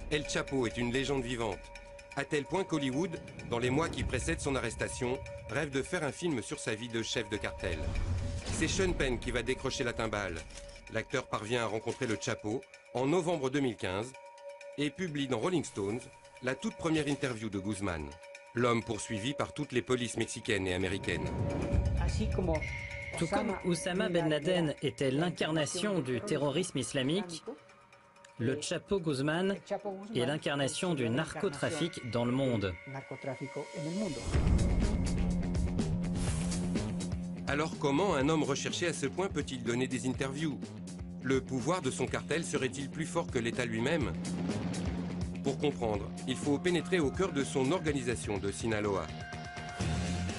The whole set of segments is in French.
El Chapo est une légende vivante, à tel point qu'Hollywood, dans les mois qui précèdent son arrestation, rêve de faire un film sur sa vie de chef de cartel. C'est Sean Penn qui va décrocher la timbale. L'acteur parvient à rencontrer le Chapo en novembre 2015 et publie dans Rolling Stones la toute première interview de Guzman, l'homme poursuivi par toutes les polices mexicaines et américaines. Tout comme Oussama Ben Laden était l'incarnation du terrorisme islamique, le Chapo Guzman est l'incarnation du narcotrafic dans le monde. Alors comment un homme recherché à ce point peut-il donner des interviews? Le pouvoir de son cartel serait-il plus fort que l'État lui-même? Pour comprendre, il faut pénétrer au cœur de son organisation de Sinaloa.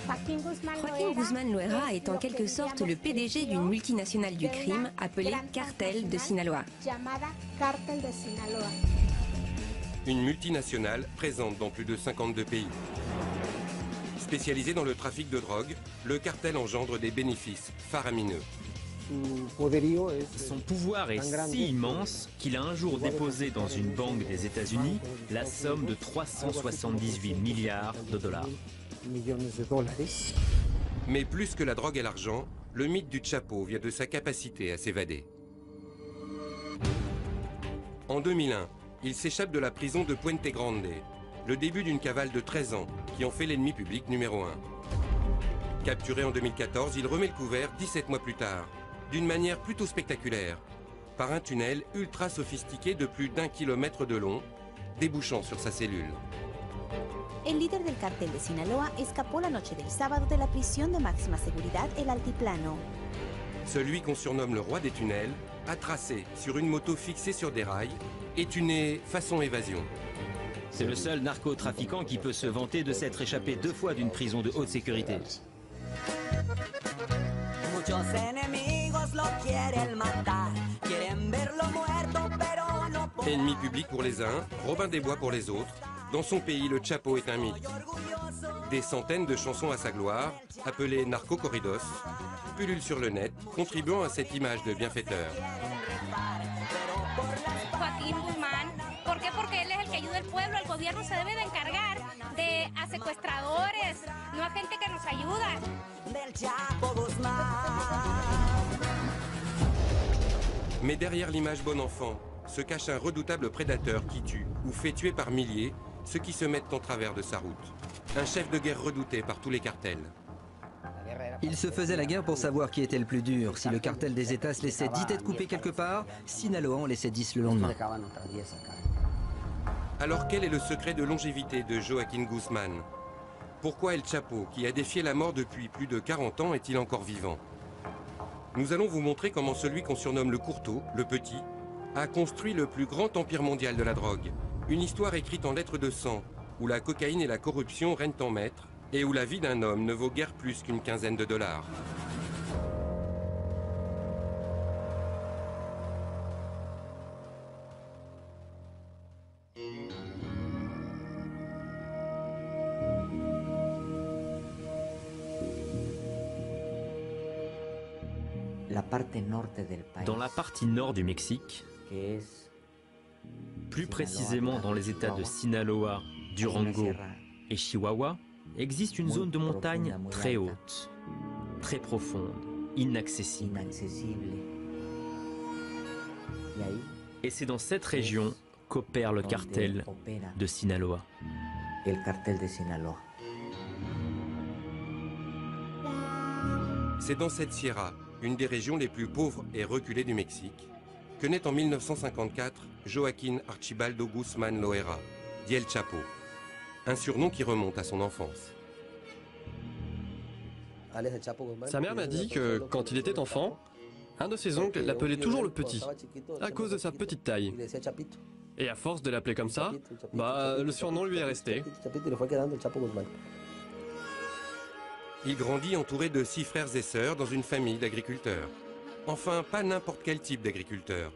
Joaquín Guzmán Loera est en quelque sorte le PDG d'une multinationale du crime appelée Cartel de Sinaloa. Une multinationale présente dans plus de 52 pays. Spécialisé dans le trafic de drogue, le cartel engendre des bénéfices faramineux. Son pouvoir est si immense qu'il a un jour déposé dans une banque des États-Unis la somme de 378 milliards de dollars. Mais plus que la drogue et l'argent, le mythe du Chapo vient de sa capacité à s'évader. En 2001, il s'échappe de la prison de Puente Grande, le début d'une cavale de 13 ans qui en fait l'ennemi public numéro 1. Capturé en 2014, il remet le couvert 17 mois plus tard, d'une manière plutôt spectaculaire, par un tunnel ultra sophistiqué de plus d'1 kilomètre de long, débouchant sur sa cellule. El líder del cartel de Sinaloa escapó la noche del sábado de la prisión de máxima seguridad El Altiplano. Celui qu'on surnomme le roi des tunnels a tracé sur une moto fixée sur des rails et tuné façon évasion. C'est le seul narcotrafiquant qui peut se vanter de s'être échappé 2 fois d'une prison de haute sécurité. Ennemi public pour les uns, Robin des Bois pour les autres, dans son pays, le Chapo est un mythe. Des centaines de chansons à sa gloire, appelées narco-corridos, pullulent sur le net, contribuant à cette image de bienfaiteur. Joaquín Guzmán, ¿por qué? Porque él es el que ayuda al pueblo, el gobierno se debe de encargar a secuestradores, no a gente que nos ayuda. Mais derrière l'image bon enfant, se cache un redoutable prédateur qui tue ou fait tuer par milliers ceux qui se mettent en travers de sa route. Un chef de guerre redouté par tous les cartels. Il se faisait la guerre pour savoir qui était le plus dur. Si le cartel des États se laissait 10 têtes coupées quelque part, Sinaloa en laissait 10 le lendemain. Alors quel est le secret de longévité de Joaquín Guzmán? Pourquoi El Chapo, qui a défié la mort depuis plus de 40 ans, est-il encore vivant? Nous allons vous montrer comment celui qu'on surnomme le Courteau, le Petit, a construit le plus grand empire mondial de la drogue. Une histoire écrite en lettres de sang, où la cocaïne et la corruption règnent en maître, et où la vie d'un homme ne vaut guère plus qu'une quinzaine de dollars. Dans la partie nord du Mexique, plus précisément dans les États de Sinaloa, Durango et Chihuahua, existe une zone de montagne très haute, très profonde, inaccessible. Et c'est dans cette région qu'opère le cartel de Sinaloa. C'est dans cette sierra, une des régions les plus pauvres et reculées du Mexique, que naît en 1954 Joaquín Archibaldo Guzmán Loera, dit El Chapo, un surnom qui remonte à son enfance. Sa mère m'a dit que, quand il était enfant, un de ses oncles l'appelait toujours le petit, à cause de sa petite taille. Et à force de l'appeler comme ça, le surnom lui est resté. Il grandit entouré de 6 frères et sœurs dans une famille d'agriculteurs. Enfin, pas n'importe quel type d'agriculteur.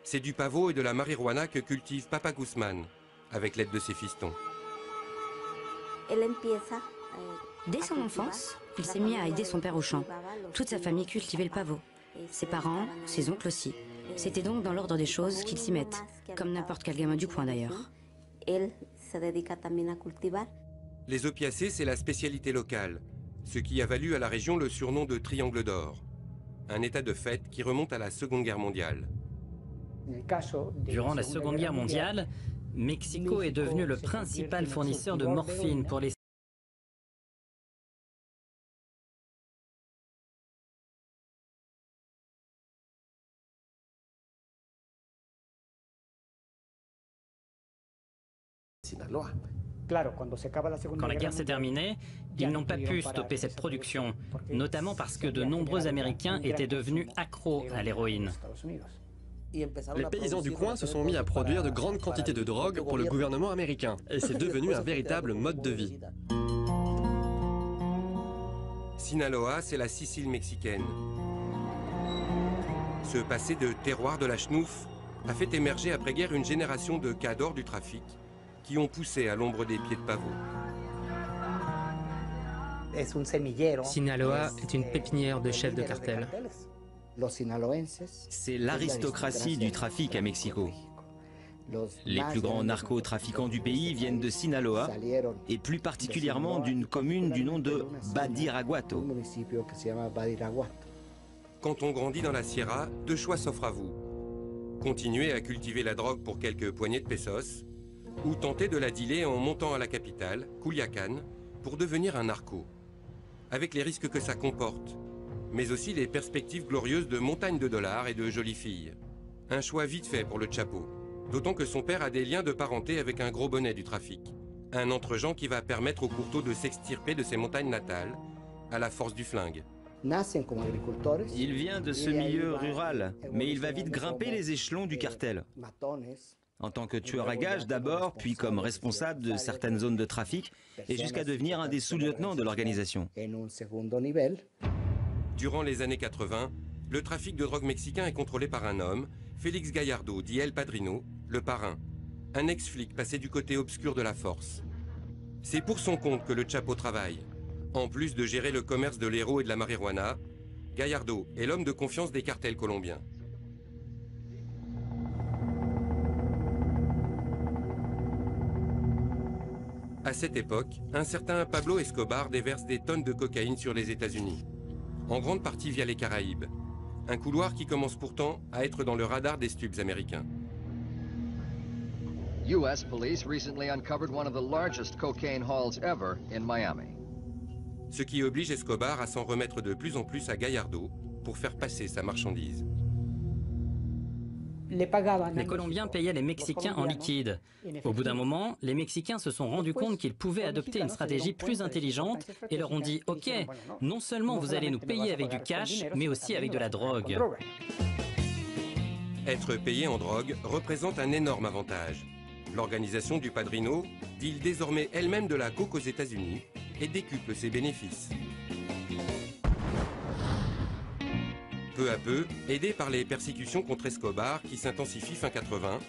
C'est du pavot et de la marijuana que cultive Papa Guzmán, avec l'aide de ses fistons. Dès son enfance, il s'est mis à aider son père au champ. Toute sa famille cultivait le pavot. Ses parents, ses oncles aussi. C'était donc dans l'ordre des choses qu'ils s'y mettent, comme n'importe quel gamin du coin d'ailleurs. Les opiacés, c'est la spécialité locale, ce qui a valu à la région le surnom de Triangle d'Or, un état de fait qui remonte à la Seconde Guerre mondiale. Durant la Seconde Guerre mondiale, Mexico est devenu le principal fournisseur de morphine pour les Quand la guerre s'est terminée, ils n'ont pas pu stopper cette production, notamment parce que de nombreux Américains étaient devenus accros à l'héroïne. Les paysans du coin se sont mis à produire de grandes quantités de drogue pour le gouvernement américain, et c'est devenu un véritable mode de vie. Sinaloa, c'est la Sicile mexicaine. Ce passé de terroir de la chenouf a fait émerger après-guerre une génération de cadors du trafic qui ont poussé à l'ombre des pieds de pavot. Sinaloa est une pépinière de chefs de cartel. C'est l'aristocratie du trafic à Mexico. Les plus grands narcotrafiquants du pays viennent de Sinaloa, et plus particulièrement d'une commune du nom de Badiraguato. Quand on grandit dans la Sierra, deux choix s'offrent à vous. Continuer à cultiver la drogue pour quelques poignées de pesos, ou tenter de la dealer en montant à la capitale, Culiacán, pour devenir un narco. Avec les risques que ça comporte, mais aussi les perspectives glorieuses de montagnes de dollars et de jolies filles. Un choix vite fait pour le Chapo, d'autant que son père a des liens de parenté avec un gros bonnet du trafic. Un entre-gens qui va permettre au courtaud de s'extirper de ses montagnes natales, à la force du flingue. Il vient de ce milieu rural, mais il va vite grimper les échelons du cartel. En tant que tueur à gages d'abord, puis comme responsable de certaines zones de trafic, et jusqu'à devenir un des sous-lieutenants de l'organisation. Durant les années 80, le trafic de drogue mexicain est contrôlé par un homme, Félix Gallardo, dit El Padrino, le parrain, un ex-flic passé du côté obscur de la force. C'est pour son compte que le Chapo travaille. En plus de gérer le commerce de l'héros et de la marijuana, Gallardo est l'homme de confiance des cartels colombiens. À cette époque, un certain Pablo Escobar déverse des tonnes de cocaïne sur les États-Unis, en grande partie via les Caraïbes, un couloir qui commence pourtant à être dans le radar des stupes américains. US police recently uncovered one of the largest cocaine hauls ever in Miami. Ce qui oblige Escobar à s'en remettre de plus en plus à Gallardo pour faire passer sa marchandise. Les Colombiens payaient les Mexicains en liquide. Au bout d'un moment, les Mexicains se sont rendus compte qu'ils pouvaient adopter une stratégie plus intelligente et leur ont dit « Ok, non seulement vous allez nous payer avec du cash, mais aussi avec de la drogue. » Être payé en drogue représente un énorme avantage. L'organisation du Padrino deal désormais elle-même de la coke aux États-Unis et décuple ses bénéfices. Peu à peu, aidés par les persécutions contre Escobar qui s'intensifient fin 80,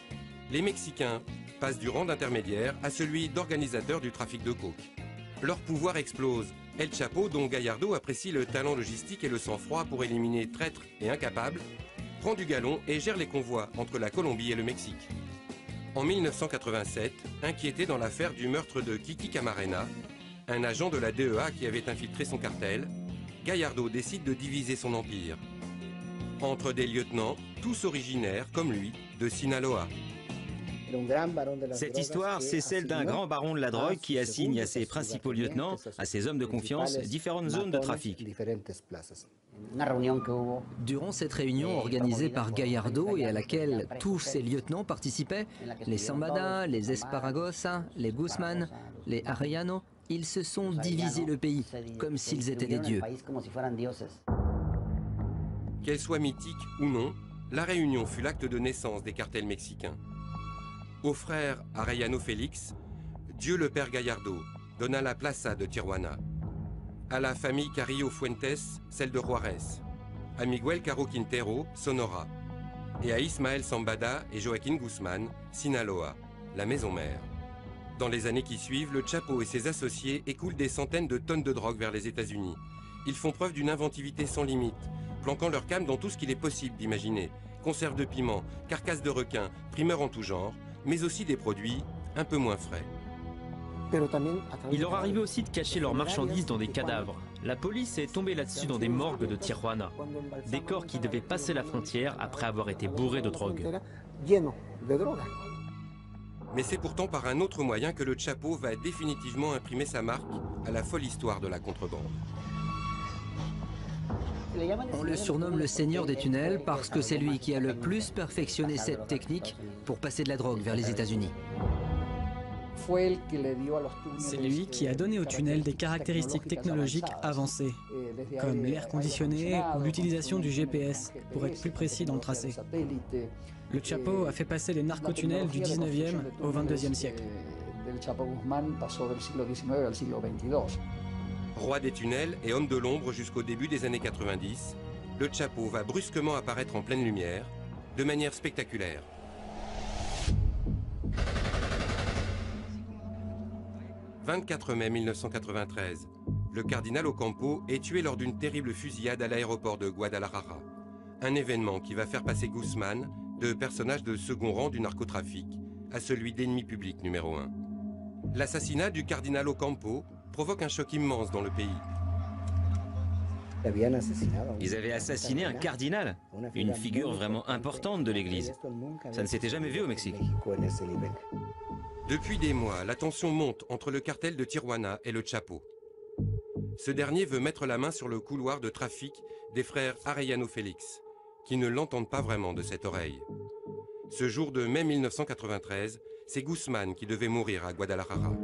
les Mexicains passent du rang d'intermédiaire à celui d'organisateur du trafic de coke. Leur pouvoir explose. El Chapo, dont Gallardo apprécie le talent logistique et le sang-froid pour éliminer traîtres et incapables, prend du galon et gère les convois entre la Colombie et le Mexique. En 1987, inquiété dans l'affaire du meurtre de Kiki Camarena, un agent de la DEA qui avait infiltré son cartel, Gallardo décide de diviser son empire. Entre des lieutenants, tous originaires, comme lui, de Sinaloa. Cette histoire, c'est celle d'un grand baron de la drogue qui assigne à ses principaux lieutenants, à ses hommes de confiance, différentes zones de trafic. Durant cette réunion organisée par Gallardo et à laquelle tous ses lieutenants participaient, les Zambada, les Esparragosa, les Guzman, les Arellano, ils se sont divisé le pays, comme s'ils étaient des dieux. Qu'elle soit mythique ou non, la réunion fut l'acte de naissance des cartels mexicains. Au frère Arellano Félix, Dieu le Père Gallardo donna la plaza de Tijuana. À la famille Carrillo Fuentes, celle de Juarez. À Miguel Caro Quintero, Sonora. Et à Ismael Zambada et Joaquín Guzmán, Sinaloa, la maison mère. Dans les années qui suivent, le Chapo et ses associés écoulent des centaines de tonnes de drogue vers les États-Unis. Ils font preuve d'une inventivité sans limite planquant leur cam dans tout ce qu'il est possible d'imaginer. Conserves de piment, carcasses de requins, primeurs en tout genre, mais aussi des produits un peu moins frais. Il leur arrivait aussi de cacher leurs marchandises dans des cadavres. La police est tombée là-dessus dans des morgues de Tijuana. Des corps qui devaient passer la frontière après avoir été bourrés de drogue. Mais c'est pourtant par un autre moyen que le Chapo va définitivement imprimer sa marque à la folle histoire de la contrebande. On le surnomme le seigneur des tunnels parce que c'est lui qui a le plus perfectionné cette technique pour passer de la drogue vers les États-Unis. C'est lui qui a donné aux tunnels des caractéristiques technologiques avancées, comme l'air conditionné ou l'utilisation du GPS pour être plus précis dans le tracé. Le Chapo a fait passer les narcotunnels du 19e au 22e siècle. Roi des tunnels et homme de l'ombre jusqu'au début des années 90, le Chapo va brusquement apparaître en pleine lumière, de manière spectaculaire. « 24 mai 1993, le cardinal Ocampo est tué lors d'une terrible fusillade à l'aéroport de Guadalajara. Un événement qui va faire passer Guzmán de personnage de second rang du narcotrafic à celui d'ennemi public numéro 1. L'assassinat du cardinal Ocampo provoque un choc immense dans le pays. Ils avaient assassiné un cardinal, une figure vraiment importante de l'Église. Ça ne s'était jamais vu au Mexique. Depuis des mois, la tension monte entre le cartel de Tijuana et le Chapo. Ce dernier veut mettre la main sur le couloir de trafic des frères Arellano Félix, qui ne l'entendent pas vraiment de cette oreille. Ce jour de mai 1993, c'est Guzmán qui devait mourir à Guadalajara.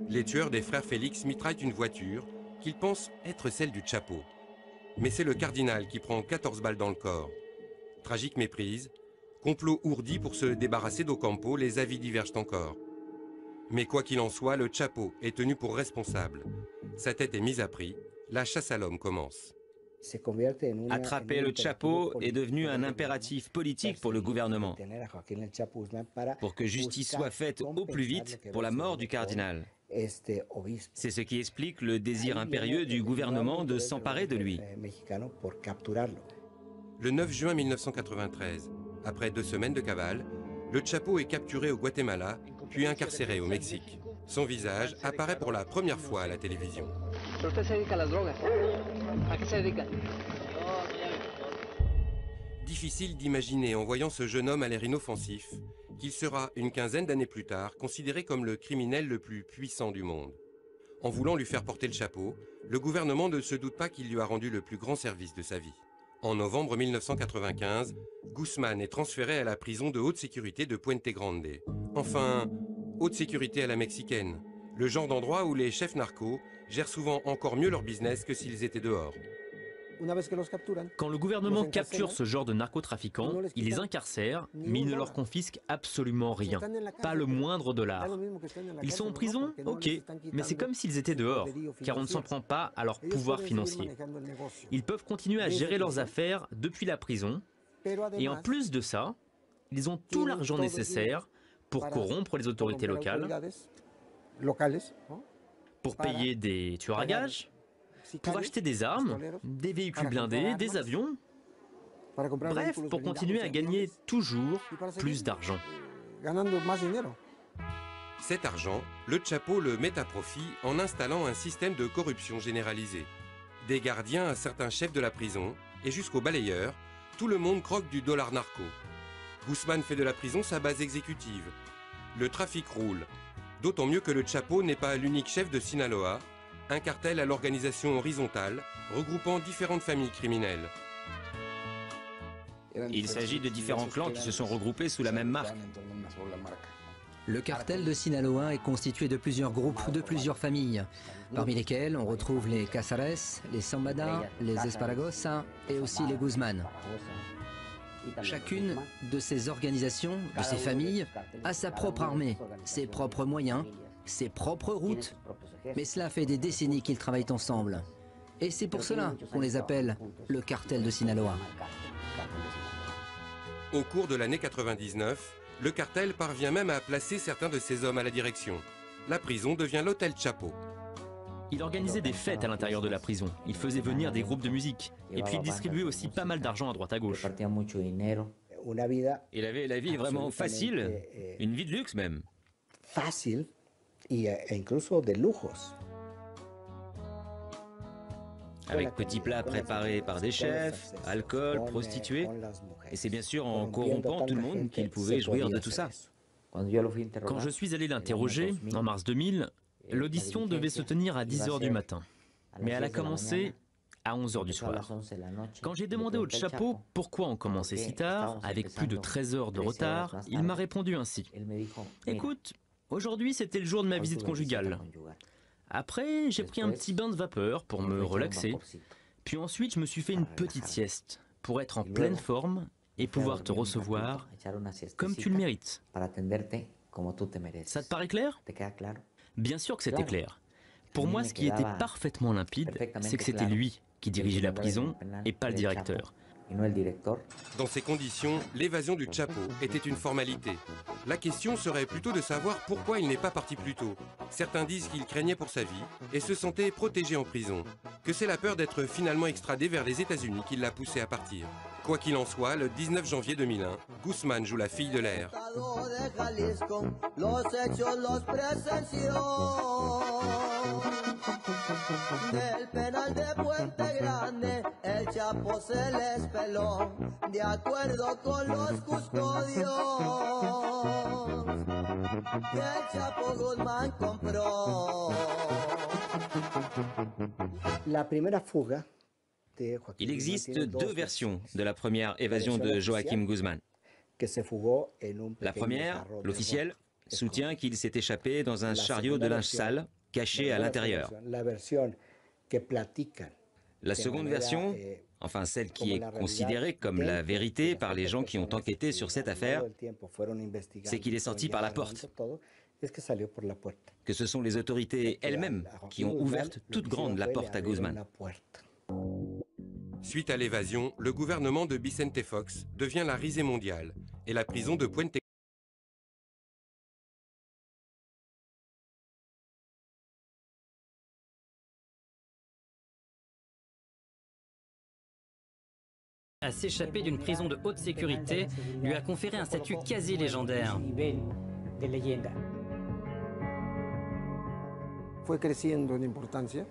Les tueurs des frères Félix mitraillent une voiture qu'ils pensent être celle du Chapo. Mais c'est le cardinal qui prend 14 balles dans le corps. Tragique méprise, complot ourdi pour se débarrasser d'Ocampo, les avis divergent encore. Mais quoi qu'il en soit, le Chapo est tenu pour responsable. Sa tête est mise à prix, la chasse à l'homme commence. Attraper le Chapo est devenu un impératif politique pour le gouvernement, pour que justice soit faite au plus vite pour la mort du cardinal. C'est ce qui explique le désir impérieux du gouvernement de s'emparer de lui. Le 9 juin 1993, après 2 semaines de cavale, le Chapo est capturé au Guatemala, puis incarcéré au Mexique. Son visage apparaît pour la première fois à la télévision. Difficile d'imaginer, en voyant ce jeune homme à l'air inoffensif, qu'il sera, une quinzaine d'années plus tard, considéré comme le criminel le plus puissant du monde. En voulant lui faire porter le chapeau, le gouvernement ne se doute pas qu'il lui a rendu le plus grand service de sa vie. En novembre 1995, Guzmán est transféré à la prison de haute sécurité de Puente Grande. Enfin, haute sécurité à la mexicaine, le genre d'endroit où les chefs narcos gèrent souvent encore mieux leur business que s'ils étaient dehors. Quand le gouvernement capture ce genre de narcotrafiquants, il les incarcère, mais il ne leur confisque absolument rien, pas le moindre dollar. Ils sont en prison, ok, mais c'est comme s'ils étaient dehors, car on ne s'en prend pas à leur pouvoir financier. Ils peuvent continuer à gérer leurs affaires depuis la prison, et en plus de ça, ils ont tout l'argent nécessaire pour corrompre les autorités locales, pour payer des tueurs à gages, pour acheter des armes, des véhicules blindés, des avions, bref, pour continuer à gagner toujours plus d'argent. Cet argent, le Chapo le met à profit en installant un système de corruption généralisé. Des gardiens à certains chefs de la prison et jusqu'aux balayeurs, tout le monde croque du dollar narco. Guzmán fait de la prison sa base exécutive. Le trafic roule, d'autant mieux que le Chapo n'est pas l'unique chef de Sinaloa, un cartel à l'organisation horizontale, regroupant différentes familles criminelles. Il s'agit de différents clans qui se sont regroupés sous la même marque. Le cartel de Sinaloa est constitué de plusieurs groupes, de plusieurs familles, parmi lesquels on retrouve les Casares, les Zambada, les Esparragosa et aussi les Guzmán. Chacune de ces organisations, de ces familles, a sa propre armée, ses propres moyens, ses propres routes, mais cela fait des décennies qu'ils travaillent ensemble. Et c'est pour cela qu'on les appelle le cartel de Sinaloa. Au cours de l'année 99, le cartel parvient même à placer certains de ses hommes à la direction. La prison devient l'hôtel Chapo. Il organisait des fêtes à l'intérieur de la prison, il faisait venir des groupes de musique, et puis il distribuait aussi pas mal d'argent à droite à gauche. Il avait la vie vraiment facile, une vie de luxe même. Facile et incluso de lujos. Avec petits plats préparés par des chefs, alcool, prostituées, et c'est bien sûr en corrompant tout le monde qu'il pouvait jouir de tout ça. Quand je suis allé l'interroger, en mars 2000, l'audition devait se tenir à 10 h du matin, mais elle a commencé à 11 h du soir. Quand j'ai demandé au Chapo pourquoi on commençait si tard, avec plus de 13 heures de retard, il m'a répondu ainsi. Écoute, aujourd'hui c'était le jour de ma visite conjugale. Après, j'ai pris un petit bain de vapeur pour me relaxer, puis ensuite je me suis fait une petite sieste pour être en pleine forme et pouvoir te recevoir comme tu le mérites. Ça te paraît clair? Bien sûr que c'était clair. Pour moi, ce qui était parfaitement limpide, c'est que c'était lui qui dirigeait la prison et pas le directeur. Dans ces conditions, l'évasion du Chapo était une formalité. La question serait plutôt de savoir pourquoi il n'est pas parti plus tôt. Certains disent qu'il craignait pour sa vie et se sentait protégé en prison, que c'est la peur d'être finalement extradé vers les États-Unis qui l'a poussé à partir. Quoi qu'il en soit, le 19 janvier 2001, Guzmán joue la fille de l'air. Del penal de Puente Grande, el Chapo se les peló, de acuerdo con los custodios, que el Chapo Guzmán compró. La primera fuga. Il existe deux versions de la première évasion de Joaquim Guzmán. La première, l'officielle, soutient qu'il s'est échappé dans un chariot de linge sale caché à l'intérieur. La seconde version, enfin celle qui est considérée comme la vérité par les gens qui ont enquêté sur cette affaire, c'est qu'il est sorti par la porte. Que ce sont les autorités elles-mêmes qui ont ouvert toute grande la porte à Guzmán. Suite à l'évasion, le gouvernement de Vicente Fox devient la risée mondiale et la prison de Puente à s'échapper d'une prison de haute sécurité lui a conféré un statut quasi légendaire.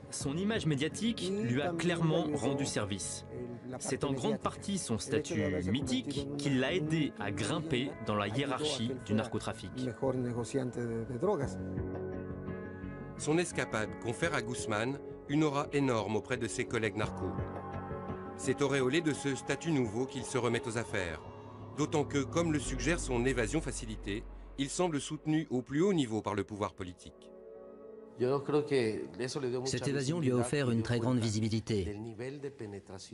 Son image médiatique lui a clairement rendu service. C'est en grande partie son statut mythique qui l'a aidé à grimper dans la hiérarchie du narcotrafic. Son escapade confère à Guzmán une aura énorme auprès de ses collègues narcos. C'est auréolé de ce statut nouveau qu'il se remet aux affaires. D'autant que, comme le suggère son évasion facilitée, il semble soutenu au plus haut niveau par le pouvoir politique. Cette évasion lui a offert une très grande visibilité,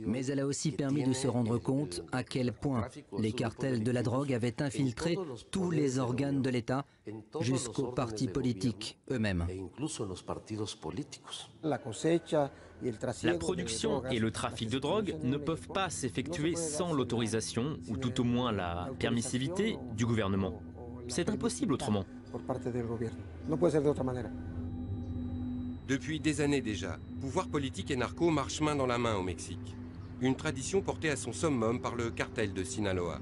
mais elle a aussi permis de se rendre compte à quel point les cartels de la drogue avaient infiltré tous les organes de l'État jusqu'aux partis politiques eux-mêmes. La production et le trafic de drogue ne peuvent pas s'effectuer sans l'autorisation, ou tout au moins la permissivité, du gouvernement. C'est impossible autrement. Depuis des années déjà, pouvoir politique et narco marchent main dans la main au Mexique. Une tradition portée à son summum par le cartel de Sinaloa.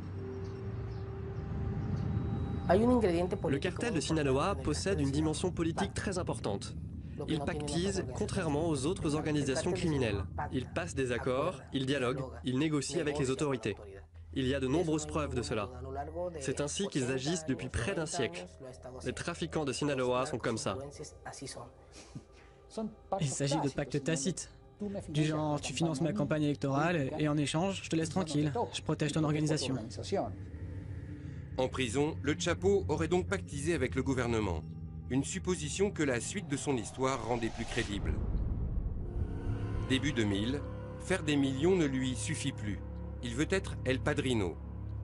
Le cartel de Sinaloa possède une dimension politique très importante. Il pactise contrairement aux autres organisations criminelles. Il passe des accords, il dialogue, il négocie avec les autorités. Il y a de nombreuses preuves de cela. C'est ainsi qu'ils agissent depuis près d'un siècle. Les trafiquants de Sinaloa sont comme ça. Il s'agit de pactes tacites. Du genre, tu finances ma campagne électorale et en échange, je te laisse tranquille. Je protège ton organisation. En prison, le Chapo aurait donc pactisé avec le gouvernement. Une supposition que la suite de son histoire rendait plus crédible. Début 2000, faire des millions ne lui suffit plus. Il veut être El Padrino,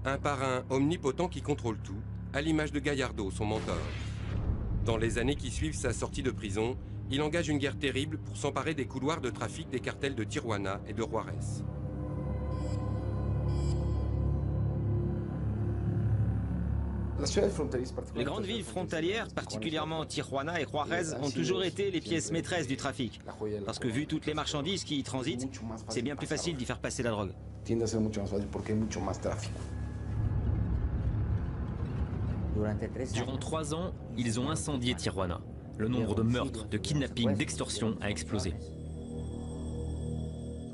un parrain omnipotent qui contrôle tout, à l'image de Gallardo, son mentor. Dans les années qui suivent sa sortie de prison, il engage une guerre terrible pour s'emparer des couloirs de trafic des cartels de Tijuana et de Juárez. Les grandes villes frontalières, particulièrement Tijuana et Juarez, ont toujours été les pièces maîtresses du trafic. Parce que vu toutes les marchandises qui y transitent, c'est bien plus facile d'y faire passer la drogue. Durant 3 ans, ils ont incendié Tijuana. Le nombre de meurtres, de kidnappings, d'extorsions a explosé.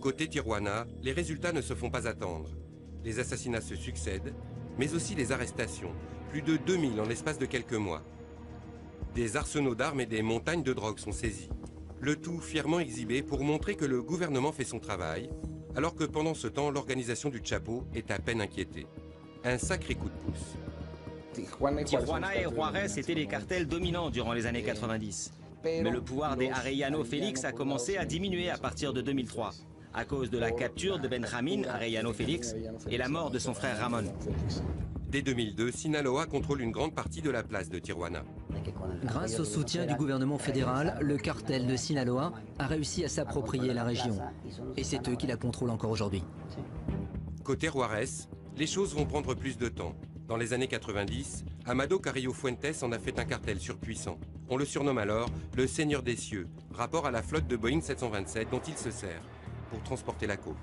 Côté Tijuana, les résultats ne se font pas attendre. Les assassinats se succèdent, mais aussi les arrestations. Plus de 2000 en l'espace de quelques mois. Des arsenaux d'armes et des montagnes de drogue sont saisis. Le tout fièrement exhibé pour montrer que le gouvernement fait son travail, alors que pendant ce temps, l'organisation du Chapo est à peine inquiétée. Un sacré coup de pouce. Tijuana et Juarez étaient les cartels dominants durant les années 90. Mais le pouvoir des Arellano Félix a commencé à diminuer à partir de 2003, à cause de la capture de Benjamín Arellano Félix et la mort de son frère Ramón. Dès 2002, Sinaloa contrôle une grande partie de la place de Tijuana. Grâce au soutien du gouvernement fédéral, le cartel de Sinaloa a réussi à s'approprier la région. Et c'est eux qui la contrôlent encore aujourd'hui. Côté Juarez, les choses vont prendre plus de temps. Dans les années 90, Amado Carrillo Fuentes en a fait un cartel surpuissant. On le surnomme alors le Seigneur des Cieux, rapport à la flotte de Boeing 727 dont il se sert pour transporter la coke.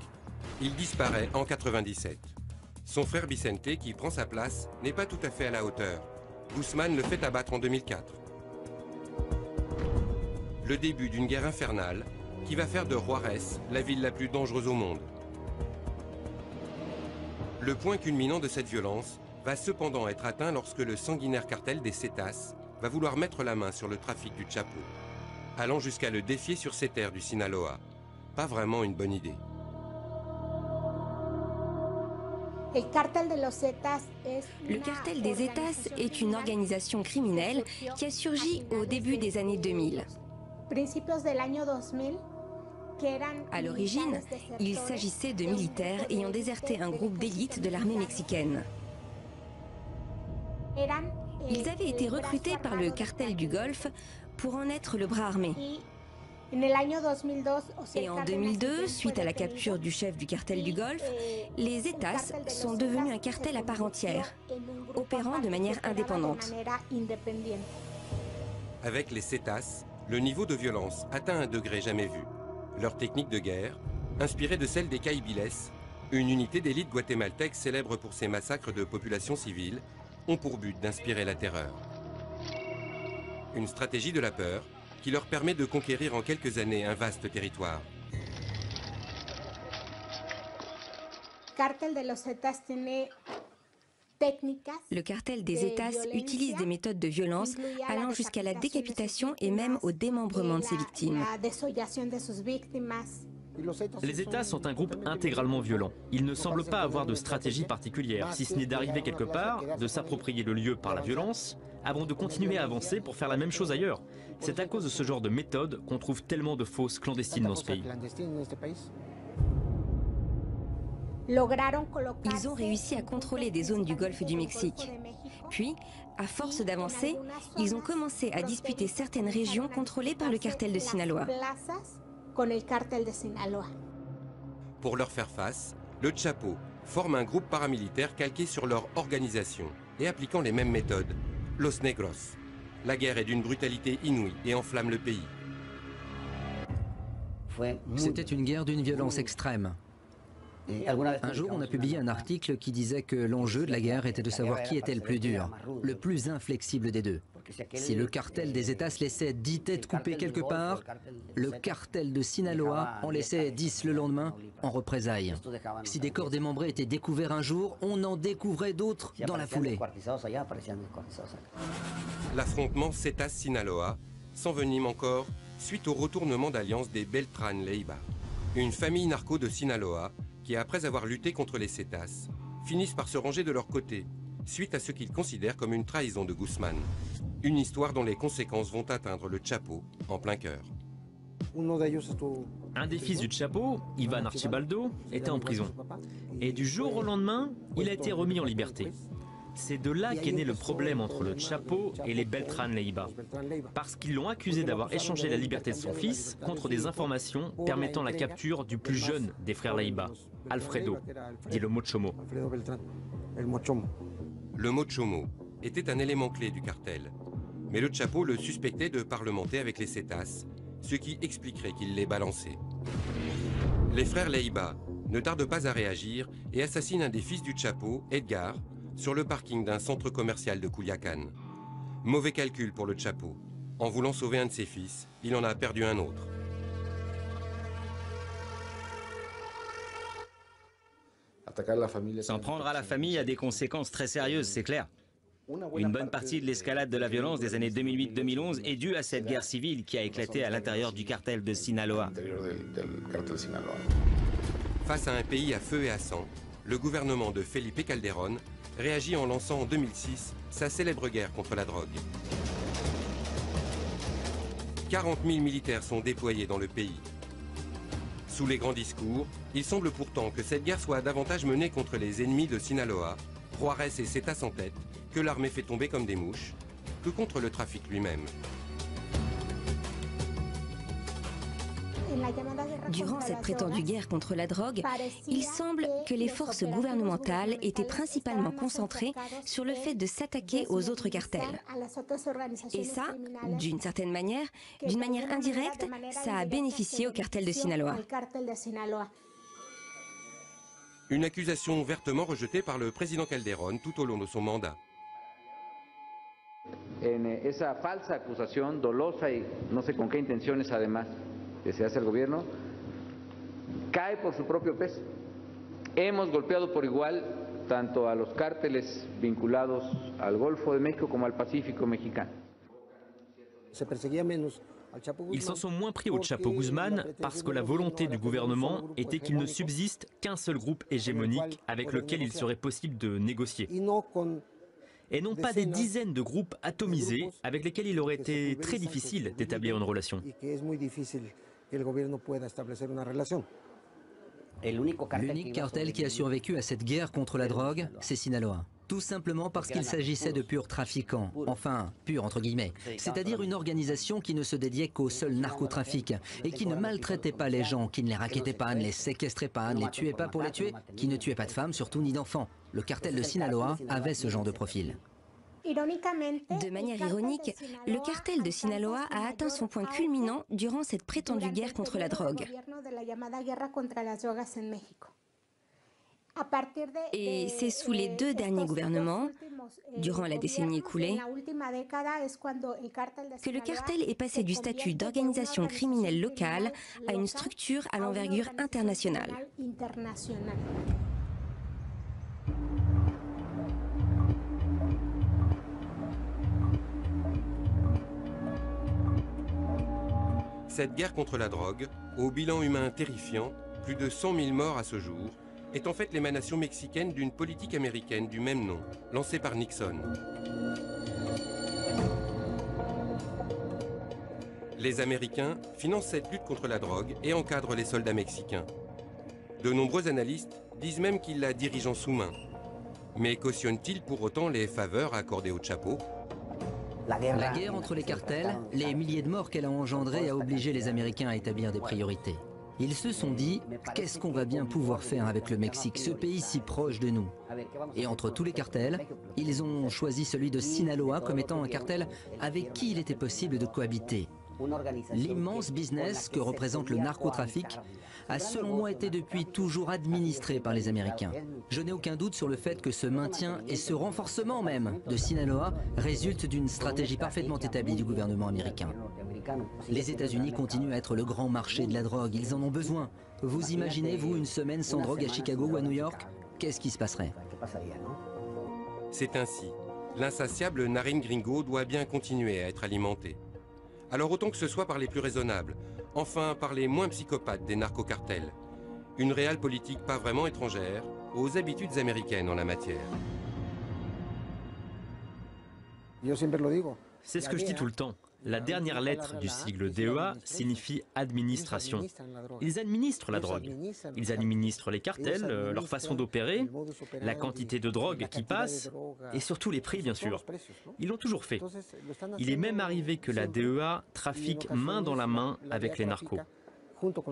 Il disparaît en 97. Son frère Vicente, qui prend sa place, n'est pas tout à fait à la hauteur. Guzmán le fait abattre en 2004. Le début d'une guerre infernale qui va faire de Juarez la ville la plus dangereuse au monde. Le point culminant de cette violence va cependant être atteint lorsque le sanguinaire cartel des Zetas va vouloir mettre la main sur le trafic du Chapo, allant jusqu'à le défier sur ces terres du Sinaloa. Pas vraiment une bonne idée. Le cartel des Zetas est une organisation criminelle qui a surgi au début des années 2000. À l'origine, il s'agissait de militaires ayant déserté un groupe d'élite de l'armée mexicaine. Ils avaient été recrutés par le cartel du Golfe pour en être le bras armé. Et en 2002, suite à la capture du chef du cartel du Golfe, les Zetas sont devenus un cartel à part entière, opérant de manière indépendante. Avec les Zetas, le niveau de violence atteint un degré jamais vu. Leur technique de guerre, inspirée de celle des Caibiles, une unité d'élite guatémaltèque célèbre pour ses massacres de populations civiles, ont pour but d'inspirer la terreur. Une stratégie de la peur qui leur permet de conquérir en quelques années un vaste territoire. Le cartel des Zetas utilise des méthodes de violence allant jusqu'à la décapitation et même au démembrement de ses victimes. Les Zetas sont un groupe intégralement violent. Ils ne semblent pas avoir de stratégie particulière, si ce n'est d'arriver quelque part, de s'approprier le lieu par la violence, avant de continuer à avancer pour faire la même chose ailleurs. C'est à cause de ce genre de méthode qu'on trouve tellement de fosses clandestines dans ce pays. Ils ont réussi à contrôler des zones du golfe du Mexique. Puis, à force d'avancer, ils ont commencé à disputer certaines régions contrôlées par le cartel de Sinaloa. Pour leur faire face, le Chapo forme un groupe paramilitaire calqué sur leur organisation et appliquant les mêmes méthodes, Los Negros. La guerre est d'une brutalité inouïe et enflamme le pays. C'était une guerre d'une violence extrême. Un jour, on a publié un article qui disait que l'enjeu de la guerre était de savoir qui était le plus dur, le plus inflexible des deux. Si le cartel des Zetas laissait 10 têtes coupées quelque part, le cartel de Sinaloa en laissait 10 le lendemain en représailles. Si des corps démembrés étaient découverts un jour, on en découvrait d'autres dans la foulée. L'affrontement Zetas-Sinaloa s'envenime encore suite au retournement d'alliance des Beltrán Leiva, une famille narco de Sinaloa qui, après avoir lutté contre les Zetas, finissent par se ranger de leur côté, suite à ce qu'ils considèrent comme une trahison de Guzmán. Une histoire dont les conséquences vont atteindre le Chapo en plein cœur. Un des fils du Chapo, Ivan Archibaldo, était en prison. Et du jour au lendemain, il a été remis en liberté. C'est de là qu'est né le problème entre le Chapo et les Beltrán Leiva. Parce qu'ils l'ont accusé d'avoir échangé la liberté de son fils contre des informations permettant la capture du plus jeune des frères Leiva, Alfredo, dit le Mochomo. Le Mochomo, était un élément clé du cartel. Mais le Chapo le suspectait de parlementer avec les Zetas, ce qui expliquerait qu'il les balançait. Les frères Leiva ne tardent pas à réagir et assassinent un des fils du Chapo, Edgar, sur le parking d'un centre commercial de Culiacán. Mauvais calcul pour le Chapo. En voulant sauver un de ses fils, il en a perdu un autre. S'en prendre à la famille a des conséquences très sérieuses, c'est clair. Une bonne partie de l'escalade de la violence des années 2008-2011 est due à cette guerre civile qui a éclaté à l'intérieur du cartel de Sinaloa. Face à un pays à feu et à sang, le gouvernement de Felipe Calderón réagit en lançant en 2006 sa célèbre guerre contre la drogue. 40 000 militaires sont déployés dans le pays. Sous les grands discours, il semble pourtant que cette guerre soit davantage menée contre les ennemis de Sinaloa, Juárez et Zetas en tête, que l'armée fait tomber comme des mouches, que contre le trafic lui-même. Durant cette prétendue guerre contre la drogue, il semble que les forces gouvernementales étaient principalement concentrées sur le fait de s'attaquer aux autres cartels. Et ça, d'une certaine manière, d'une manière indirecte, ça a bénéficié au cartel de Sinaloa. Une accusation ouvertement rejetée par le président Calderón tout au long de son mandat. En esa falsa acusación dolosa y no sé con qué intenciones además que se hace el gobierno, cae por su propio peso. Hemos golpeado por igual tanto a los cárteles vinculados al Golfo de México como al Pacífico mexicano. Ils s'en sont moins pris au Chapo Guzmán parce que la volonté du gouvernement était qu'il ne subsiste qu'un seul groupe hégémonique avec lequel il serait possible de négocier. Et non pas des dizaines de groupes atomisés avec lesquels il aurait été très difficile d'établir une relation. L'unique cartel qui a survécu à cette guerre contre la drogue, c'est Sinaloa. Tout simplement parce qu'il s'agissait de purs trafiquants, enfin, purs entre guillemets, c'est-à-dire une organisation qui ne se dédiait qu'au seul narcotrafic et qui ne maltraitait pas les gens, qui ne les rackettait pas, ne les séquestrait pas, ne les tuait pas pour les tuer, qui ne tuait pas de femmes, surtout ni d'enfants. Le cartel de Sinaloa avait ce genre de profil. De manière ironique, le cartel de Sinaloa a atteint son point culminant durant cette prétendue guerre contre la drogue. Et c'est sous les deux derniers gouvernements, durant la décennie écoulée, que le cartel est passé du statut d'organisation criminelle locale à une structure à l'envergure internationale. Cette guerre contre la drogue, au bilan humain terrifiant, plus de 100 000 morts à ce jour, est en fait l'émanation mexicaine d'une politique américaine du même nom, lancée par Nixon. Les Américains financent cette lutte contre la drogue et encadrent les soldats mexicains. De nombreux analystes disent même qu'ils la dirigent en sous-main. Mais cautionnent-ils pour autant les faveurs accordées au Chapo ? La guerre entre les cartels, les milliers de morts qu'elle a engendrés a obligé les Américains à établir des priorités. Ils se sont dit, qu'est-ce qu'on va bien pouvoir faire avec le Mexique, ce pays si proche de nous? Et entre tous les cartels, ils ont choisi celui de Sinaloa comme étant un cartel avec qui il était possible de cohabiter. L'immense business que représente le narcotrafic a selon moi été depuis toujours administré par les Américains. Je n'ai aucun doute sur le fait que ce maintien et ce renforcement même de Sinaloa résultent d'une stratégie parfaitement établie du gouvernement américain. Les États-Unis continuent à être le grand marché de la drogue, ils en ont besoin. Vous imaginez, vous, une semaine sans drogue à Chicago ou à New York? Qu'est-ce qui se passerait? C'est ainsi. L'insatiable narine gringo doit bien continuer à être alimentée. Alors autant que ce soit par les plus raisonnables, enfin par les moins psychopathes des narcocartels. Une réelle politique pas vraiment étrangère aux habitudes américaines en la matière. C'est ce que je dis tout le temps. La dernière lettre du sigle DEA signifie administration. Ils administrent la drogue. Ils administrent les cartels, leur façon d'opérer, la quantité de drogue qui passe et surtout les prix, bien sûr. Ils l'ont toujours fait. Il est même arrivé que la DEA trafique main dans la main avec les narcos.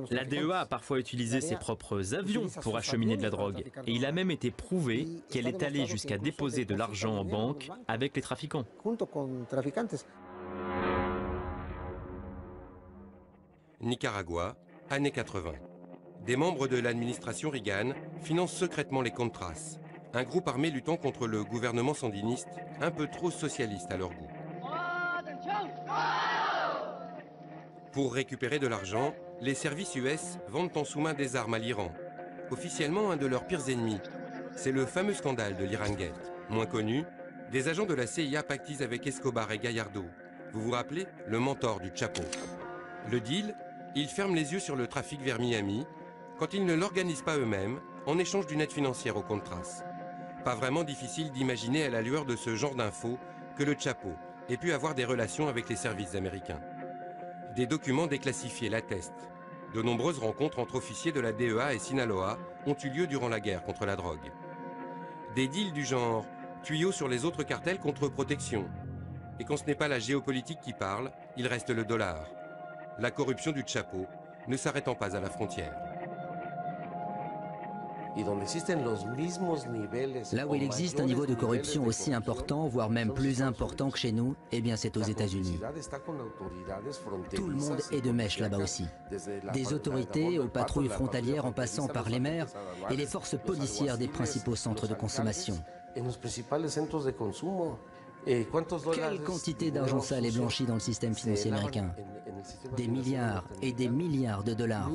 La DEA a parfois utilisé ses propres avions pour acheminer de la drogue. Et il a même été prouvé qu'elle est allée jusqu'à déposer de l'argent en banque avec les trafiquants. Nicaragua, années 80. Des membres de l'administration Reagan financent secrètement les Contras, un groupe armé luttant contre le gouvernement sandiniste, un peu trop socialiste à leur goût. Pour récupérer de l'argent, les services US vendent en sous-main des armes à l'Iran, officiellement un de leurs pires ennemis. C'est le fameux scandale de l'Irangate. Moins connu, des agents de la CIA pactisent avec Escobar et Gallardo. Vous vous rappelez? Le mentor du Chapo. Le deal, ils ferment les yeux sur le trafic vers Miami, quand ils ne l'organisent pas eux-mêmes, en échange d'une aide financière aux Contras. Pas vraiment difficile d'imaginer à la lueur de ce genre d'infos que le Chapo ait pu avoir des relations avec les services américains. Des documents déclassifiés l'attestent. De nombreuses rencontres entre officiers de la DEA et Sinaloa ont eu lieu durant la guerre contre la drogue. Des deals du genre tuyaux sur les autres cartels contre protection. Et quand ce n'est pas la géopolitique qui parle, il reste le dollar. La corruption du Chapo ne s'arrêtant pas à la frontière. Là où il existe un niveau de corruption aussi important, voire même plus important que chez nous, eh bien c'est aux États-Unis. Tout le monde est de mèche là-bas aussi. Des autorités aux patrouilles frontalières en passant par les maires et les forces policières des principaux centres de consommation. Quelle quantité d'argent sale est blanchi dans le système financier américain? Des milliards et des milliards de dollars.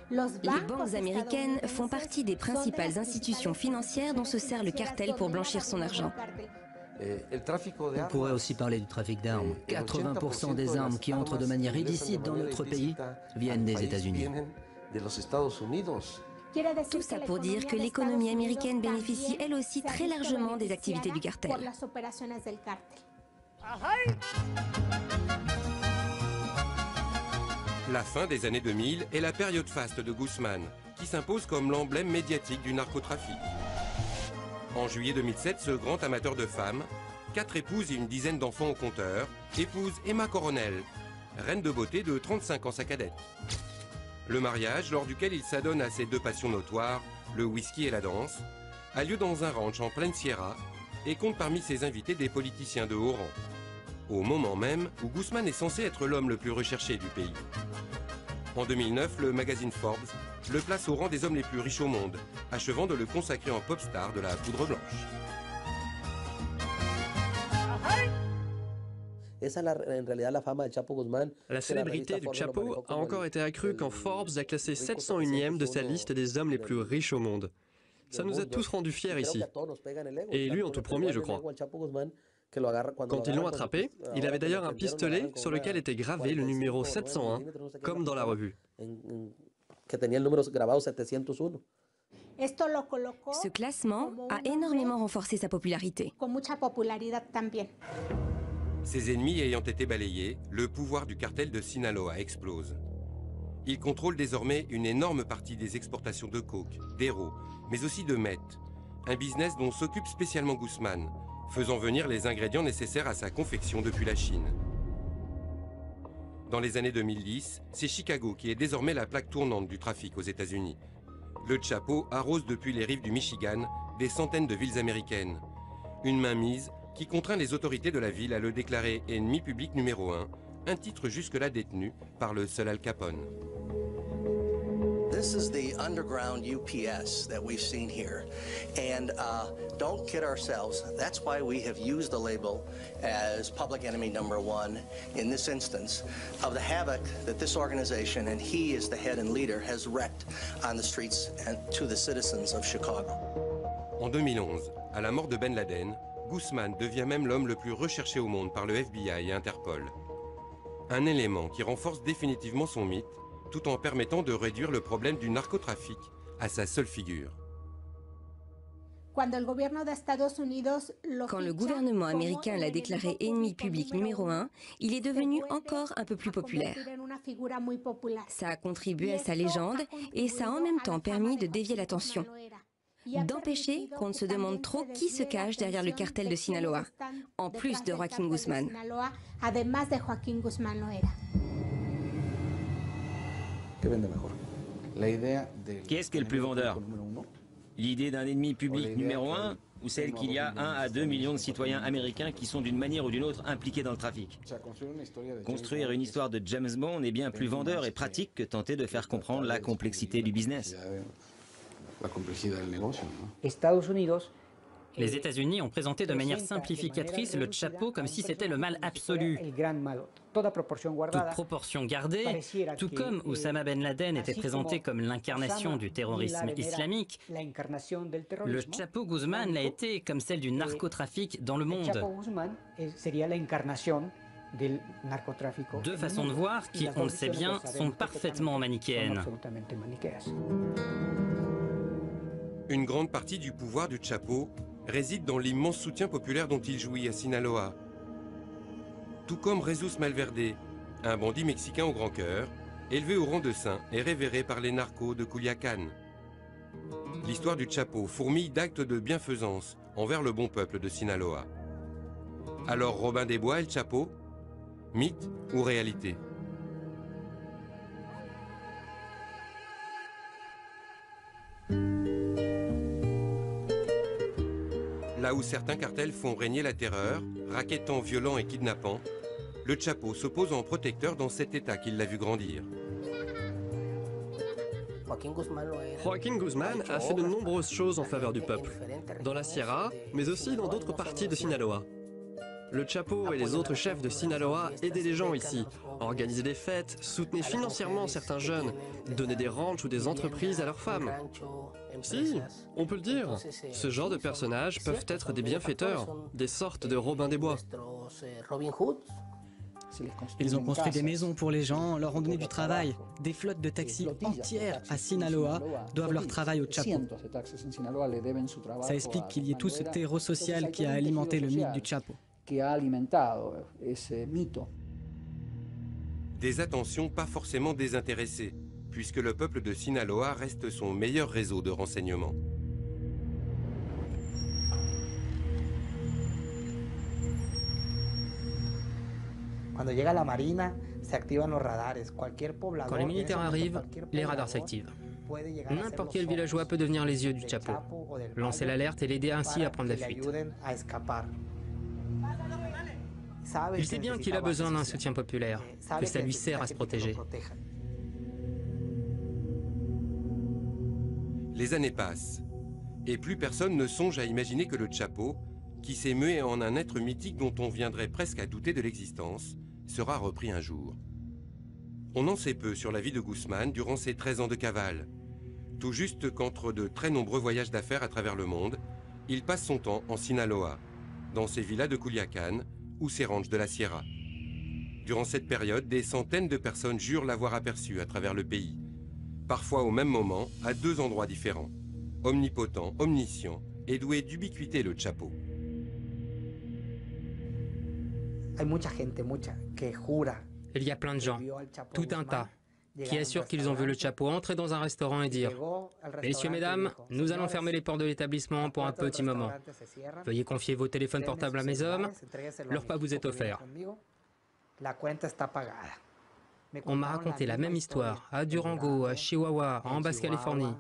Les banques américaines font partie des principales institutions financières dont se sert le cartel pour blanchir son argent. On pourrait aussi parler du trafic d'armes. 80% des armes qui entrent de manière illicite dans notre pays viennent des États-Unis. Tout ça pour dire que l'économie américaine bénéficie elle aussi très largement des activités du cartel. La fin des années 2000 est la période faste de Guzman, qui s'impose comme l'emblème médiatique du narcotrafic. En juillet 2007, ce grand amateur de femmes, 4 épouses et une dizaine d'enfants au compteur, épouse Emma Coronel, reine de beauté de 35 ans sa cadette. Le mariage, lors duquel il s'adonne à ses deux passions notoires, le whisky et la danse, a lieu dans un ranch en pleine Sierra et compte parmi ses invités des politiciens de haut rang. Au moment même où Guzman est censé être l'homme le plus recherché du pays. En 2009, le magazine Forbes le place au rang des hommes les plus riches au monde, achevant de le consacrer en pop star de la poudre blanche. La célébrité du Chapo a encore été accrue quand Forbes l'a classé 701e de sa liste des hommes les plus riches au monde. Ça nous a tous rendus fiers ici. Et lui en tout premier, je crois. Quand ils l'ont attrapé, il avait d'ailleurs un pistolet sur lequel était gravé le numéro 701, comme dans la revue. Ce classement a énormément renforcé sa popularité. Ses ennemis ayant été balayés, le pouvoir du cartel de Sinaloa explose. Il contrôle désormais une énorme partie des exportations de coke, d'héros, mais aussi de meth, un business dont s'occupe spécialement Guzman, faisant venir les ingrédients nécessaires à sa confection depuis la Chine. Dans les années 2010, c'est Chicago qui est désormais la plaque tournante du trafic aux États-Unis. Le Chapo arrose depuis les rives du Michigan des centaines de villes américaines. Une mainmise qui contraint les autorités de la ville à le déclarer ennemi public numéro 1, un titre jusque-là détenu par le seul Al Capone. This is the underground UPS that we've seen here. And don't kid ourselves, that's why we have used the label as public enemy #1 in this instance of the havoc that this organization, and he is the head and leader, has wreaked on the streets and to the citizens of Chicago. En 2011, à la mort de Ben Laden, Guzman devient même l'homme le plus recherché au monde par le FBI et Interpol. Un élément qui renforce définitivement son mythe, tout en permettant de réduire le problème du narcotrafic à sa seule figure. Quand le gouvernement américain l'a déclaré ennemi public numéro 1, il est devenu encore un peu plus populaire. Ça a contribué à sa légende et ça a en même temps permis de dévier l'attention, d'empêcher qu'on ne se demande trop qui se cache derrière le cartel de Sinaloa, en plus de Joaquín Guzmán. Qu'est-ce qui est le plus vendeur? L'idée d'un ennemi public numéro 1 ou celle qu'il y a 1 à 2 millions de citoyens américains qui sont d'une manière ou d'une autre impliqués dans le trafic? Construire une histoire de James Bond est bien plus vendeur et pratique que tenter de faire comprendre la complexité du business. Les États-Unis ont présenté de manière simplificatrice le Chapo comme si c'était le mal absolu. Toute proportion gardée, tout comme Oussama Ben Laden était présenté comme l'incarnation du terrorisme islamique, le Chapo Guzmán l'a été comme celle du narcotrafic dans le monde. Deux façons de voir qui, on le sait bien, sont parfaitement manichéennes. Une grande partie du pouvoir du Chapo réside dans l'immense soutien populaire dont il jouit à Sinaloa. Tout comme Jesús Malverde, un bandit mexicain au grand cœur, élevé au rang de saint et révéré par les narcos de Culiacán. L'histoire du Chapo fourmille d'actes de bienfaisance envers le bon peuple de Sinaloa. Alors Robin des Bois et le Chapo, mythe ou réalité? Là où certains cartels font régner la terreur, rackettant, violent et kidnappant, le Chapo s'oppose en protecteur dans cet état qu'il l'a vu grandir. Joaquín Guzmán a fait de nombreuses choses en faveur du peuple, dans la Sierra, mais aussi dans d'autres parties de Sinaloa. Le Chapo et les autres chefs de Sinaloa aidaient les gens ici, organisaient des fêtes, soutenaient financièrement certains jeunes, donnaient des ranchs ou des entreprises à leurs femmes. Si, on peut le dire. Ce genre de personnages peuvent être des bienfaiteurs, des sortes de Robin des Bois. Ils ont construit des maisons pour les gens, leur ont donné du travail. Des flottes de taxis entières à Sinaloa doivent leur travail au Chapo. Ça explique qu'il y ait tout ce terreau social qui a alimenté le mythe du Chapo. Des attentions pas forcément désintéressées, puisque le peuple de Sinaloa reste son meilleur réseau de renseignement. Quand les militaires arrivent, les radars s'activent. N'importe quel villageois peut devenir les yeux du Chapo, lancer l'alerte et l'aider ainsi à prendre la fuite. Il sait bien qu'il a besoin d'un soutien populaire, que ça lui sert à se protéger. Les années passent, et plus personne ne songe à imaginer que le Chapo, qui s'est mué en un être mythique dont on viendrait presque à douter de l'existence, sera repris un jour. On en sait peu sur la vie de Guzmán durant ses 13 ans de cavale. Tout juste qu'entre de très nombreux voyages d'affaires à travers le monde, il passe son temps en Sinaloa, dans ses villas de Culiacán ou ses ranchs de la Sierra. Durant cette période, des centaines de personnes jurent l'avoir aperçu à travers le pays, parfois au même moment, à deux endroits différents. Omnipotent, omniscient et doué d'ubiquité le Chapo. Il y a plein de gens, tout un tas, qui assurent qu'ils ont vu le Chapo entrer dans un restaurant et dire « Messieurs, mesdames, nous allons fermer les portes de l'établissement pour un petit moment. Veuillez confier vos téléphones portables à mes hommes, leur repas vous est offert. » On m'a raconté la même histoire à Durango, à Chihuahua, en Basse-Californie.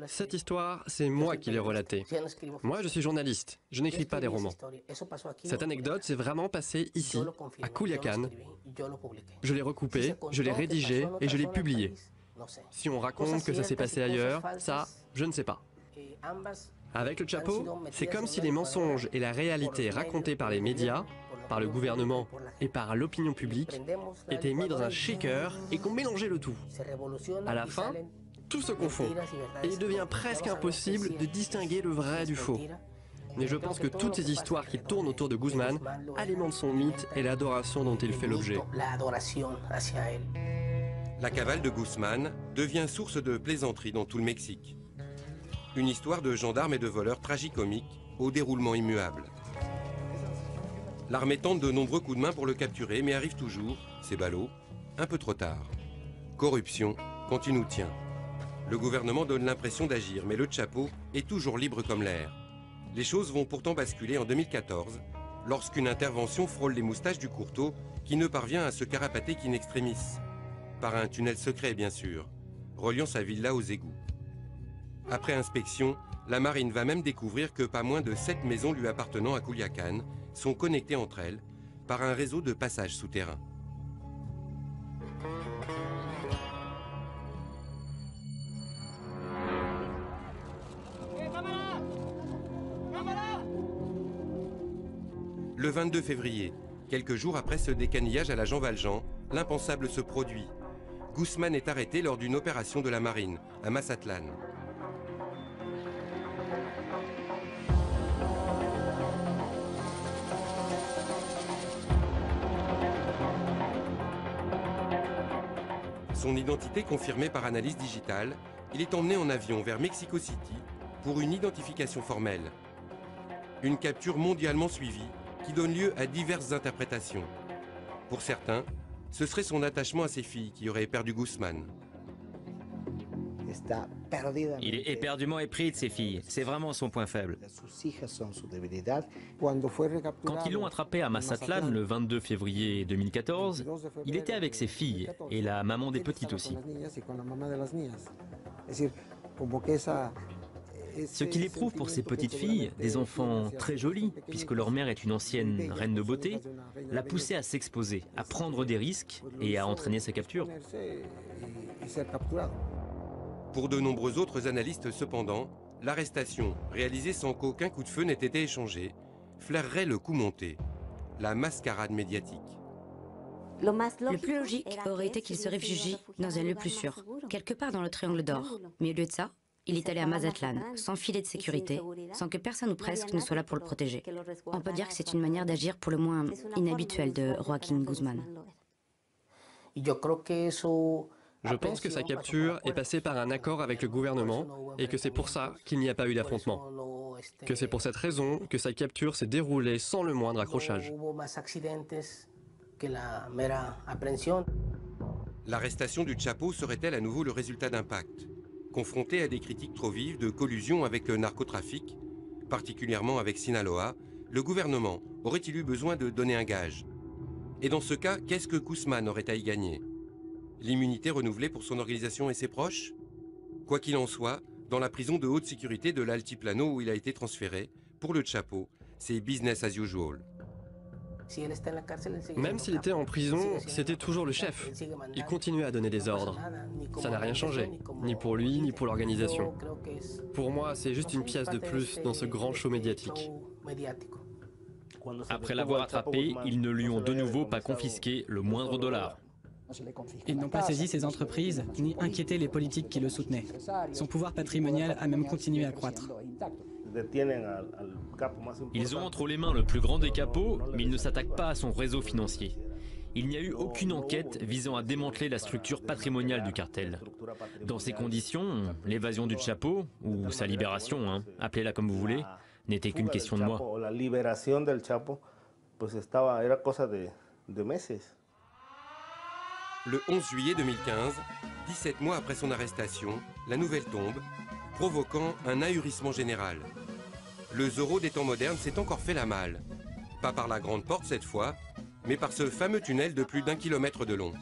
Cette histoire, c'est moi qui l'ai relatée. Moi, je suis journaliste, je n'écris pas des romans. Cette anecdote s'est vraiment passée ici, à Culiacán. Je l'ai recoupée, je l'ai rédigée et je l'ai publiée. Si on raconte que ça s'est passé ailleurs, ça, je ne sais pas. Avec le Chapo, c'est comme si les mensonges et la réalité racontée par les médias, par le gouvernement et par l'opinion publique étaient mis dans un shaker et qu'on mélangeait le tout. À la fin, tout se confond et il devient presque impossible de distinguer le vrai du faux. Mais je pense que toutes ces histoires qui tournent autour de Guzmán alimentent son mythe et l'adoration dont il fait l'objet. La cavale de Guzmán devient source de plaisanteries dans tout le Mexique. Une histoire de gendarmes et de voleurs tragicomiques au déroulement immuable. L'armée tente de nombreux coups de main pour le capturer, mais arrive toujours, c'est ballot, un peu trop tard. Corruption quand il nous tient. Le gouvernement donne l'impression d'agir, mais le Chapo est toujours libre comme l'air. Les choses vont pourtant basculer en 2014, lorsqu'une intervention frôle les moustaches du courteau qui ne parvient à se carapater qu'in extremis. Par un tunnel secret, bien sûr, reliant sa villa aux égouts. Après inspection, la marine va même découvrir que pas moins de 7 maisons lui appartenant à Culiacán sont connectées entre elles par un réseau de passages souterrains. Le 22 février, quelques jours après ce décanillage à la Jean Valjean, l'impensable se produit. Guzmán est arrêté lors d'une opération de la marine, à Mazatlán. Son identité confirmée par analyse digitale, il est emmené en avion vers Mexico City pour une identification formelle. Une capture mondialement suivie qui donne lieu à diverses interprétations. Pour certains, ce serait son attachement à ses filles qui aurait perdu Guzmán. Il est éperdument épris de ses filles, c'est vraiment son point faible. Quand ils l'ont attrapé à Mazatlán le 22 février 2014, il était avec ses filles et la maman des petites aussi. Ce qu'il éprouve pour ses petites filles, des enfants très jolis, puisque leur mère est une ancienne reine de beauté, l'a poussé à s'exposer, à prendre des risques et à entraîner sa capture. Pour de nombreux autres analystes cependant, l'arrestation, réalisée sans qu'aucun coup de feu n'ait été échangé, flairerait le coup monté, la mascarade médiatique. Le plus logique aurait été qu'il se réfugie dans un lieu plus sûr, quelque part dans le Triangle d'Or. Mais au lieu de ça, il est allé à Mazatlán, sans filet de sécurité, sans que personne ou presque ne soit là pour le protéger. On peut dire que c'est une manière d'agir pour le moins inhabituelle de Joaquín Guzmán. Je pense que sa capture est passée par un accord avec le gouvernement et que c'est pour ça qu'il n'y a pas eu d'affrontement. Que c'est pour cette raison que sa capture s'est déroulée sans le moindre accrochage. L'arrestation du Chapo serait-elle à nouveau le résultat d'un pacte? Confronté à des critiques trop vives de collusion avec le narcotrafic, particulièrement avec Sinaloa, le gouvernement aurait-il eu besoin de donner un gage? Et dans ce cas, qu'est-ce que Guzmán aurait à y gagner? L'immunité renouvelée pour son organisation et ses proches? Quoi qu'il en soit, dans la prison de haute sécurité de l'Altiplano où il a été transféré, pour le Chapo, c'est business as usual. Même s'il était en prison, c'était toujours le chef. Il continuait à donner des ordres. Ça n'a rien changé, ni pour lui, ni pour l'organisation. Pour moi, c'est juste une pièce de plus dans ce grand show médiatique. Après l'avoir attrapé, ils ne lui ont de nouveau pas confisqué le moindre dollar. Ils n'ont pas saisi ses entreprises, ni inquiété les politiques qui le soutenaient. Son pouvoir patrimonial a même continué à croître. Ils ont entre les mains le plus grand des capots, mais ils ne s'attaquent pas à son réseau financier. Il n'y a eu aucune enquête visant à démanteler la structure patrimoniale du cartel. Dans ces conditions, l'évasion du Chapo, ou sa libération, appelez-la comme vous voulez, n'était qu'une question de mois. Le 11 juillet 2015, 17 mois après son arrestation, la nouvelle tombe, provoquant un ahurissement général. Le Zorro des temps modernes s'est encore fait la malle. Pas par la grande porte cette fois, mais par ce fameux tunnel de plus d'1 kilomètre de long.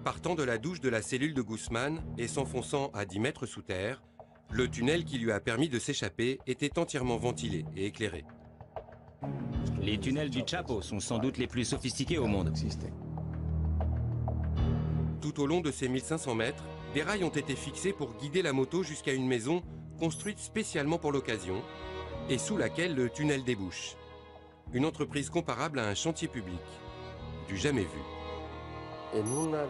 Partant de la douche de la cellule de Guzmán et s'enfonçant à 10 mètres sous terre, le tunnel qui lui a permis de s'échapper était entièrement ventilé et éclairé. Les tunnels du Chapo sont sans doute les plus sophistiqués au monde. Tout au long de ces 1500 mètres, des rails ont été fixés pour guider la moto jusqu'à une maison construite spécialement pour l'occasion et sous laquelle le tunnel débouche. Une entreprise comparable à un chantier public. Du jamais vu.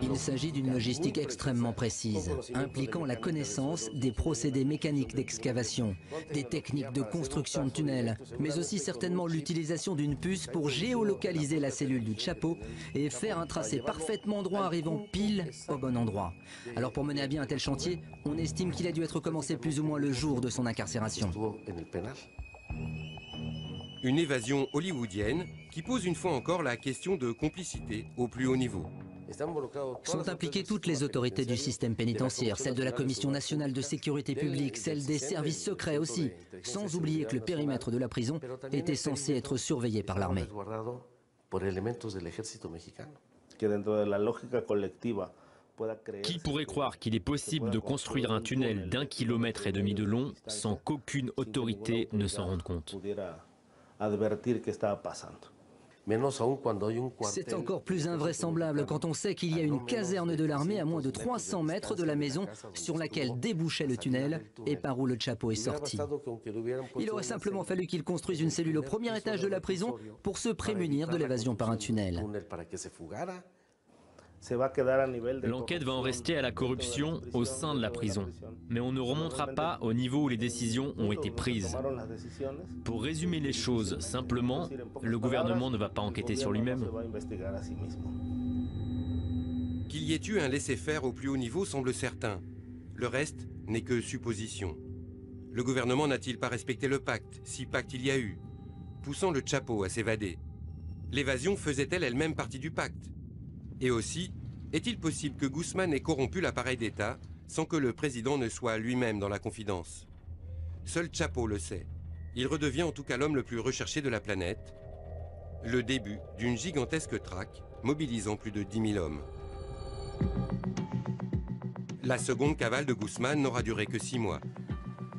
Il s'agit d'une logistique extrêmement précise, impliquant la connaissance des procédés mécaniques d'excavation, des techniques de construction de tunnels, mais aussi certainement l'utilisation d'une puce pour géolocaliser la cellule du Chapo et faire un tracé parfaitement droit arrivant pile au bon endroit. Alors pour mener à bien un tel chantier, on estime qu'il a dû être commencé plus ou moins le jour de son incarcération. Une évasion hollywoodienne qui pose une fois encore la question de complicité au plus haut niveau. Sont impliquées toutes les autorités du système pénitentiaire, celles de la Commission nationale de sécurité publique, celles des services secrets aussi, sans oublier que le périmètre de la prison était censé être surveillé par l'armée. Qui pourrait croire qu'il est possible de construire un tunnel d'1,5 km de long sans qu'aucune autorité ne s'en rende compte? C'est encore plus invraisemblable quand on sait qu'il y a une caserne de l'armée à moins de 300 mètres de la maison sur laquelle débouchait le tunnel et par où le Chapo est sorti. Il aurait simplement fallu qu'il construise une cellule au premier étage de la prison pour se prémunir de l'évasion par un tunnel. L'enquête va en rester à la corruption au sein de la prison, mais on ne remontera pas au niveau où les décisions ont été prises. Pour résumer les choses simplement, le gouvernement ne va pas enquêter sur lui-même. Qu'il y ait eu un laisser-faire au plus haut niveau semble certain. Le reste n'est que supposition. Le gouvernement n'a-t-il pas respecté le pacte, si pacte il y a eu, poussant le Chapo à s'évader? L'évasion faisait-elle elle-même partie du pacte? Et aussi, est-il possible que Guzmán ait corrompu l'appareil d'État sans que le président ne soit lui-même dans la confidence? Seul Chapo le sait. Il redevient en tout cas l'homme le plus recherché de la planète. Le début d'une gigantesque traque mobilisant plus de 10 000 hommes. La seconde cavale de Guzmán n'aura duré que 6 mois.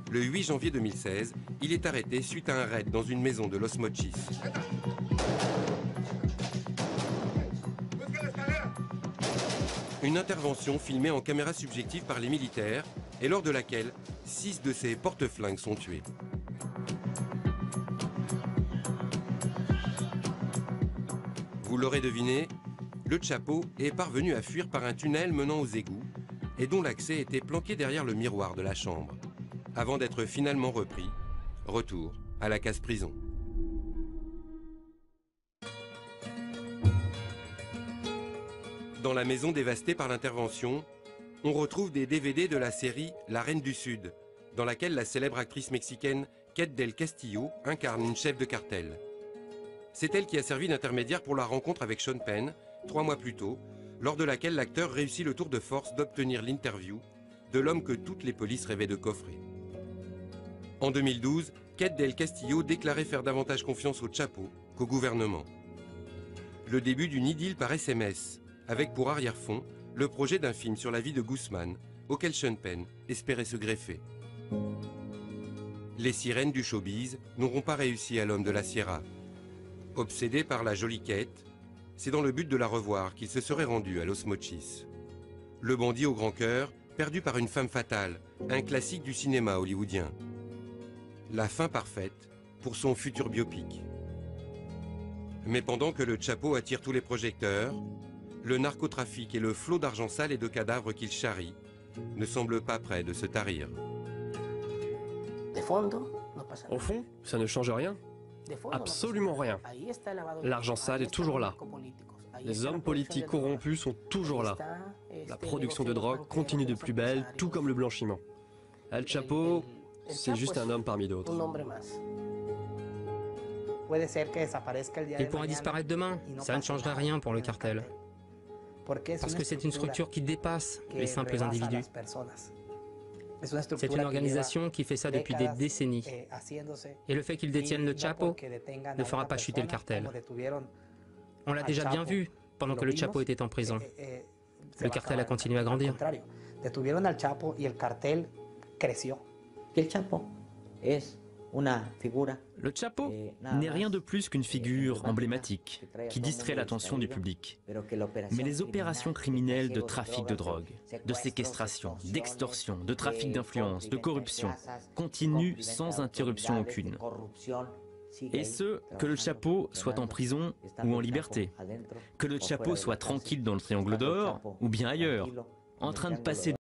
Le 8 janvier 2016, il est arrêté suite à un raid dans une maison de Los Mochis. Une intervention filmée en caméra subjective par les militaires et lors de laquelle 6 de ses porte-flingues sont tués. Vous l'aurez deviné, le Chapo est parvenu à fuir par un tunnel menant aux égouts et dont l'accès était planqué derrière le miroir de la chambre, avant d'être finalement repris. Retour à la case prison. Dans la maison dévastée par l'intervention, on retrouve des DVD de la série La Reine du Sud, dans laquelle la célèbre actrice mexicaine Kate del Castillo incarne une chef de cartel. C'est elle qui a servi d'intermédiaire pour la rencontre avec Sean Penn, 3 mois plus tôt, lors de laquelle l'acteur réussit le tour de force d'obtenir l'interview de l'homme que toutes les polices rêvaient de coffrer. En 2012, Kate del Castillo déclarait faire davantage confiance au Chapo qu'au gouvernement. Le début d'une idylle par SMS, avec pour arrière-fond le projet d'un film sur la vie de Guzmán, auquel Sean Penn espérait se greffer. Les sirènes du showbiz n'auront pas réussi à l'homme de la Sierra. Obsédé par la jolie Kate, c'est dans le but de la revoir qu'il se serait rendu à Los Mochis. Le bandit au grand cœur, perdu par une femme fatale, un classique du cinéma hollywoodien. La fin parfaite pour son futur biopic. Mais pendant que le Chapo attire tous les projecteurs, le narcotrafic et le flot d'argent sale et de cadavres qu'il charrie ne semblent pas près de se tarir. Au fond, ça ne change rien. Absolument rien. L'argent sale est toujours là. Les hommes politiques corrompus sont toujours là. La production de drogue continue de plus belle, tout comme le blanchiment. El Chapo, c'est juste un homme parmi d'autres. Il pourrait disparaître demain, ça ne changerait rien pour le cartel. Parce que c'est une structure qui dépasse les simples individus. C'est une organisation qui fait ça depuis des décennies. Et le fait qu'ils détiennent le Chapo ne fera pas chuter le cartel. On l'a déjà bien vu pendant que le Chapo était en prison. Le cartel a continué à grandir. Le Chapo n'est rien de plus qu'une figure emblématique qui distrait l'attention du public. Mais les opérations criminelles de trafic de drogue, de séquestration, d'extorsion, de trafic d'influence, de corruption continuent sans interruption aucune. Et ce, que le Chapo soit en prison ou en liberté, que le Chapo soit tranquille dans le Triangle d'Or ou bien ailleurs, en train de passer